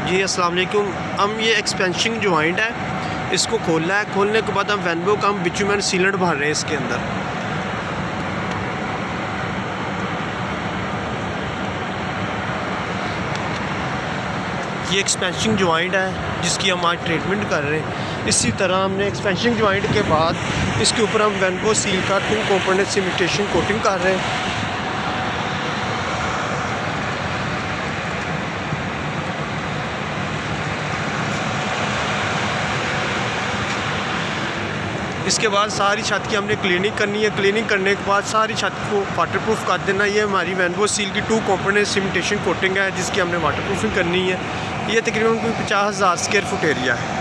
जी अस्सलाम वालेकुम। हम ये एक्सपेंशन जॉइंट है, इसको खोलना है। खोलने के बाद हम वेनबो का हम बिचुमन सीलेंट भर रहे हैं इसके अंदर। ये एक्सपेंशन जॉइंट है जिसकी हम आज ट्रीटमेंट कर रहे हैं। इसी तरह हमने एक्सपेंशन जॉइंट के बाद इसके ऊपर हम वेनबो सील का 2 कंपोनेंट सीमेंटेशन कोटिंग कर रहे हैं। इसके बाद सारी छत की हमने क्लीनिंग करनी है। क्लीनिंग करने के बाद सारी छत को वाटरप्रूफ कर देना। ये हमारी वेनबो सील की 2 कंपोनेंट सीमेंटेशन कोटिंग है जिसकी हमने वाटरप्रूफिंग करनी है। ये तकरीबन कोई 50,000 स्क्वायर फुट एरिया है।